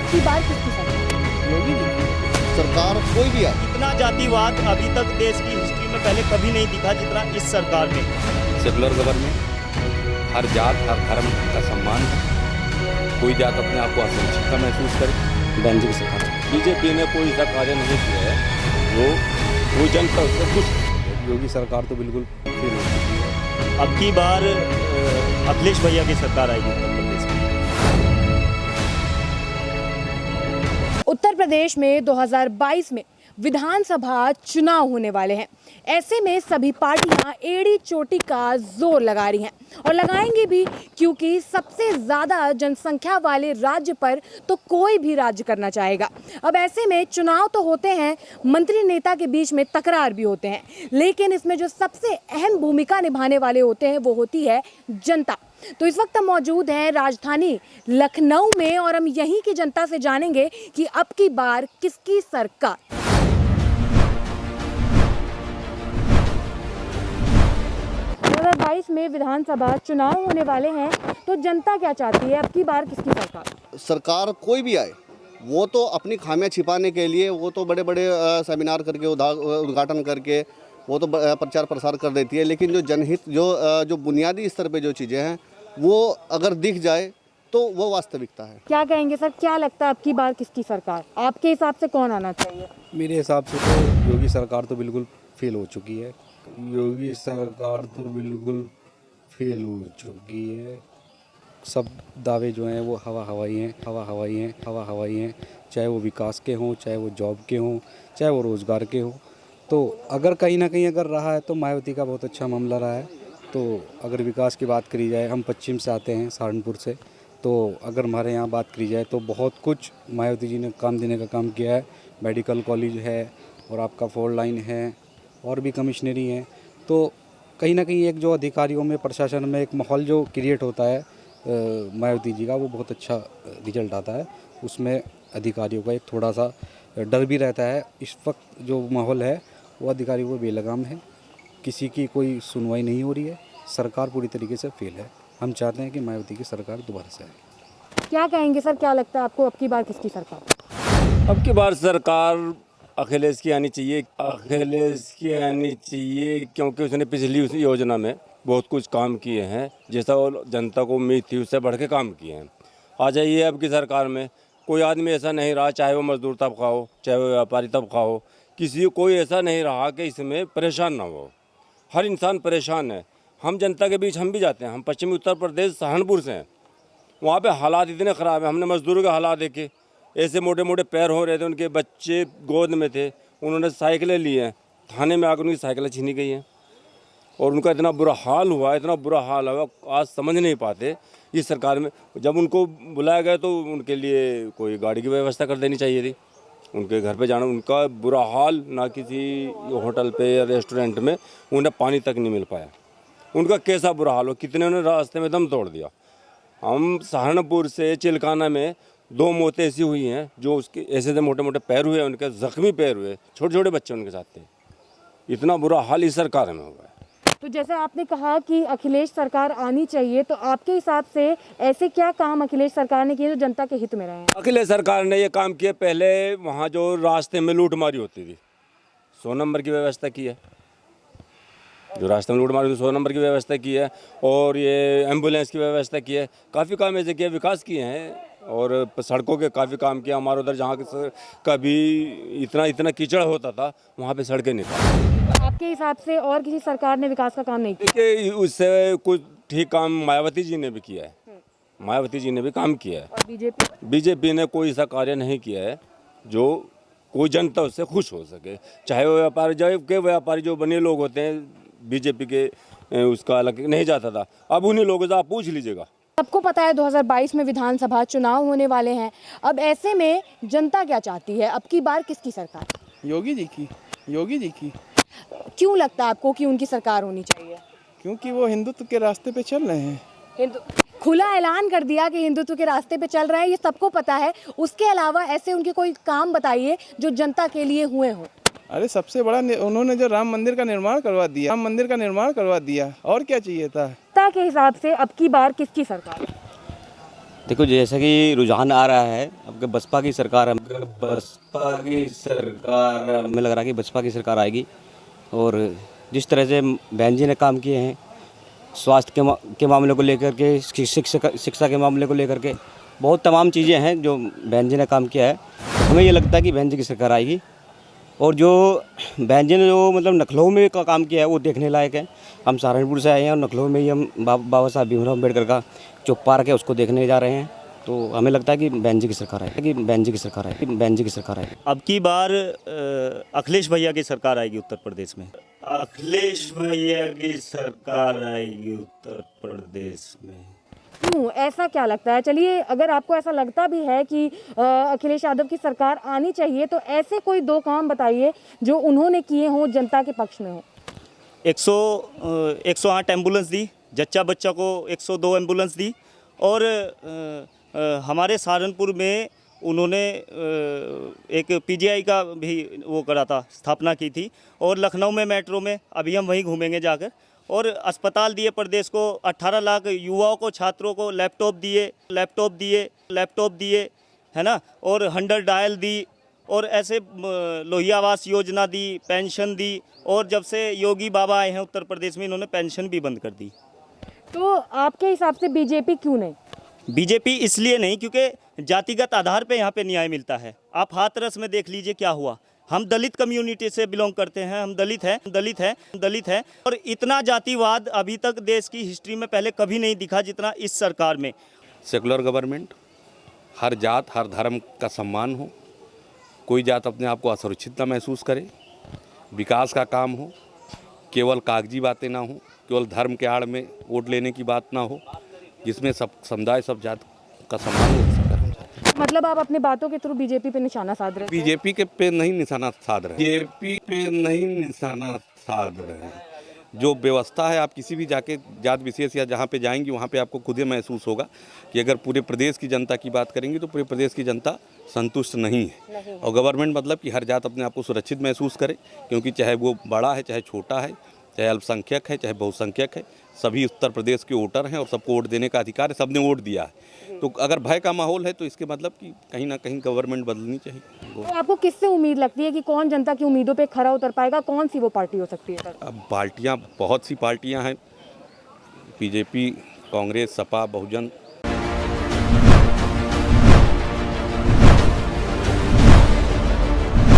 अब की बार किसकी सरकार? योगी जी सरकार कोई भी आए। इतना जातिवाद अभी तक देश की हिस्ट्री में पहले कभी नहीं दिखा जितना इस सरकार में। सेकुलर गवर्नमेंट, हर जात हर धर्म का सम्मान, कोई जात अपने आप को असुरक्षित महसूस करे। गांधी की सरकार। बीजेपी ने कोई ऐसा कार्य नहीं किया है जो कोई जनता उससे खुश है। योगी सरकार तो बिल्कुल फेल हो चुकी है। अब की बार अखिलेश भैया की सरकार आएगी उत्तर प्रदेश में। उत्तर प्रदेश में 2022 में विधानसभा चुनाव होने वाले हैं। ऐसे में सभी पार्टियां एड़ी चोटी का जोर लगा रही हैं और लगाएंगी भी, क्योंकि सबसे ज़्यादा जनसंख्या वाले राज्य पर तो कोई भी राज्य करना चाहेगा। अब ऐसे में चुनाव तो होते हैं, मंत्री नेता के बीच में तकरार भी होते हैं, लेकिन इसमें जो सबसे अहम भूमिका निभाने वाले होते हैं वो होती है जनता। तो इस वक्त हम मौजूद हैं राजधानी लखनऊ में और हम यहीं की जनता से जानेंगे कि अब की बार किसकी सरकार। 2022 में विधानसभा चुनाव होने वाले हैं, तो जनता क्या चाहती है, अब की बार किसकी सरकार? सरकार कोई भी आए वो तो अपनी खामियां छिपाने के लिए वो तो बड़े बड़े सेमिनार करके उद्घाटन करके वो तो प्रचार प्रसार कर देती है, लेकिन जो जनहित जो बुनियादी स्तर पे जो चीज़ें हैं वो अगर दिख जाए तो वो वास्तविकता है। क्या कहेंगे सर, क्या लगता है अब की बार किसकी सरकार? आपके हिसाब से कौन आना चाहिए? मेरे हिसाब से तो योगी सरकार तो बिल्कुल फेल हो चुकी है। योगी सरकार तो बिल्कुल फेल हो चुकी है। सब दावे जो हैं वो हवा हवाई हैं, चाहे वो विकास के हों, चाहे वो जॉब के हों, चाहे वो रोज़गार के हों। तो अगर कहीं ना कहीं अगर रहा है तो मायावती का बहुत अच्छा मामला रहा है। तो अगर विकास की बात करी जाए, हम पश्चिम से आते हैं सहारनपुर से, तो अगर हमारे यहाँ बात करी जाए तो बहुत कुछ मायावती जी ने काम देने का काम किया है। मेडिकल कॉलेज है और आपका 4 लाइन है और भी कमिश्नरी हैं। तो कहीं ना कहीं एक जो अधिकारियों में, प्रशासन में एक माहौल जो क्रिएट होता है मायावती जी का, वो बहुत अच्छा रिजल्ट आता है। उसमें अधिकारियों का एक थोड़ा सा डर भी रहता है। इस वक्त जो माहौल है वो अधिकारियों को बेलगाम है, किसी की कोई सुनवाई नहीं हो रही है, सरकार पूरी तरीके से फेल है। हम चाहते हैं कि मायावती की सरकार दोबारा से आए। क्या कहेंगे सर, क्या लगता है आपको अब की बार किसकी सरकार? अब की बार सरकार अखिलेश की आनी चाहिए। क्योंकि उसने पिछली उस योजना में बहुत कुछ काम किए हैं, जैसा वो जनता को उम्मीद थी उससे बढ़ के काम किए हैं। आ जाइए अब की सरकार में कोई आदमी ऐसा नहीं रहा, चाहे वो मजदूर तबका हो, चाहे वो व्यापारी तबका हो, किसी कोई ऐसा नहीं रहा कि इसमें परेशान ना हो। हर इंसान परेशान है। हम जनता के बीच हम भी जाते हैं। हम पश्चिमी उत्तर प्रदेश सहारनपुर से हैं। वहाँ पे हालात इतने ख़राब हैं। हमने मजदूरों के हालात देखे, ऐसे मोटे मोटे पैर हो रहे थे, उनके बच्चे गोद में थे, उन्होंने साइकिलें ली हैं, थाने में आकर उनकी साइकिलें छीनी गई हैं और उनका इतना बुरा हाल हुआ, आज समझ नहीं पाते। इस सरकार में जब उनको बुलाया गया तो उनके लिए कोई गाड़ी की व्यवस्था कर देनी चाहिए थी। उनके घर पे जाना, उनका बुरा हाल, ना किसी होटल पे या रेस्टोरेंट में उन्हें पानी तक नहीं मिल पाया। उनका कैसा बुरा हाल हो, कितने ने रास्ते में दम तोड़ दिया। हम सहारनपुर से चिलकाना में 2 मौतें ऐसी हुई हैं जो उसके ऐसे मोटे मोटे पैर हुए, उनके ज़ख्मी पैर हुए, छोटे छोटे बच्चे उनके साथ थे। इतना बुरा हाल इस सरकार में हुआ है। तो जैसे आपने कहा कि अखिलेश सरकार आनी चाहिए, तो आपके हिसाब से ऐसे क्या काम अखिलेश सरकार ने किए जो जनता के हित में रहे हैं? अखिलेश सरकार ने ये काम किए, पहले वहाँ जो रास्ते में लूटमारी होती थी, 100 नंबर की व्यवस्था की है। जो रास्ते में लूटमारी 100 नंबर की व्यवस्था की है और ये एम्बुलेंस की व्यवस्था की है। काफ़ी काम ऐसे किए, विकास किए हैं और सड़कों के काफ़ी काम किया। हमारे उधर जहाँ कभी इतना कीचड़ होता था वहाँ पे सड़कें नहीं थी। आपके हिसाब से और किसी सरकार ने विकास का काम नहीं किया? देखिए, उससे कुछ ठीक काम मायावती जी ने भी किया है। मायावती जी ने भी काम किया है। और बीजेपी ने कोई ऐसा कार्य नहीं किया है जो कोई जनता उससे खुश हो सके। चाहे वो व्यापारी जो बने लोग होते हैं, बीजेपी के उसका अलग नहीं जाता था। अब उन्हीं लोगों से आप पूछ लीजिएगा। सबको पता है 2022 में विधानसभा चुनाव होने वाले हैं। अब ऐसे में जनता क्या चाहती है, अब की बार किसकी सरकार? योगी जी की। क्यों लगता है आपको कि उनकी सरकार होनी चाहिए? क्योंकि वो हिंदुत्व के रास्ते पे चल रहे हैं। खुला ऐलान कर दिया कि हिंदुत्व के रास्ते पे चल रहे हैं, ये सबको पता है। उसके अलावा ऐसे उनके कोई काम बताइए जो जनता के लिए हुए हों। अरे सबसे बड़ा उन्होंने जो राम मंदिर का निर्माण करवा दिया, और क्या चाहिए था? जनता के हिसाब से अब की बार किसकी सरकार? देखो जैसा कि रुझान आ रहा है अब बसपा की सरकार हमें लग रहा है कि बसपा की सरकार आएगी। और जिस तरह से बहन जी ने काम किए हैं स्वास्थ्य के मामले को लेकर के, शिक्षा के मामले को लेकर के, बहुत तमाम चीज़ें हैं जो बहन जी ने काम किया है। हमें ये लगता है कि बहन जी की सरकार आएगी। और जो बहन जी ने जो मतलब लखनऊ में का काम किया है वो देखने लायक है। हम सहारनपुर से आए हैं और लखनऊ में ही हम बाबा साहब भीमराव अम्बेडकर का जो पार्क है उसको देखने जा रहे हैं। तो हमें लगता है कि बहन जी की सरकार आएगी। अब की बार अखिलेश भैया की सरकार आएगी उत्तर प्रदेश में। अखिलेश भैया की सरकार आएगी उत्तर प्रदेश में। क्यों, ऐसा क्या लगता है? चलिए, अगर आपको ऐसा लगता भी है कि अखिलेश यादव की सरकार आनी चाहिए तो ऐसे कोई 2 काम बताइए जो उन्होंने किए हों, जनता के पक्ष में हो। 108 एम्बुलेंस दी, जच्चा बच्चा को 102 एम्बुलेंस दी। और हमारे सहारनपुर में उन्होंने एक पीजीआई का भी वो करा था, स्थापना की थी। और लखनऊ में मेट्रो में अभी हम वहीं घूमेंगे जाकर। और अस्पताल दिए प्रदेश को, 18 लाख युवाओं को, छात्रों को लैपटॉप दिए, है ना। और 100 डायल दी। और ऐसे लोहिया आवास योजना दी, पेंशन दी। और जब से योगी बाबा आए हैं उत्तर प्रदेश में इन्होंने पेंशन भी बंद कर दी। तो आपके हिसाब से बीजेपी क्यों नहीं? बीजेपी इसलिए नहीं क्योंकि जातिगत आधार पे यहाँ पे न्याय मिलता है। आप हाथरस में देख लीजिए क्या हुआ। हम दलित कम्युनिटी से बिलोंग करते हैं, हम दलित हैं। और इतना जातिवाद अभी तक देश की हिस्ट्री में पहले कभी नहीं दिखा जितना इस सरकार में। सेकुलर गवर्नमेंट, हर जात हर धर्म का सम्मान हो, कोई जात अपने आप को असुरक्षित ना महसूस करे, विकास का काम हो, केवल कागजी बातें ना हो, केवल धर्म के आड़ में वोट लेने की बात ना हो, जिसमें सब समुदाय सब जात का सम्मान हो। मतलब आप अपनी बातों के थ्रू बीजेपी पे निशाना साध रहे हैं? बीजेपी के पे नहीं निशाना साध रहे हैं। जो व्यवस्था है, आप किसी भी जाके जात विशेष या जहाँ पे जाएंगी वहाँ पे आपको खुद ही महसूस होगा कि अगर पूरे प्रदेश की जनता की बात करेंगे तो पूरे प्रदेश की जनता संतुष्ट नहीं है। और गवर्नमेंट मतलब कि हर जात अपने आप को सुरक्षित महसूस करे, क्योंकि चाहे वो बड़ा है, चाहे छोटा है, चाहे अल्पसंख्यक है, चाहे बहुसंख्यक है, सभी उत्तर प्रदेश के वोटर हैं और सबको वोट देने का अधिकार है, सबने वोट दिया है। तो अगर भय का माहौल है तो इसके मतलब कि कहीं ना कहीं गवर्नमेंट बदलनी चाहिए। तो आपको किससे उम्मीद लगती है कि कौन जनता की उम्मीदों पे खरा उतर पाएगा? कौन सी वो पार्टी हो सकती है? अब पार्टियां, बहुत सी पार्टियां हैं, बीजेपी, कांग्रेस, सपा, बहुजन,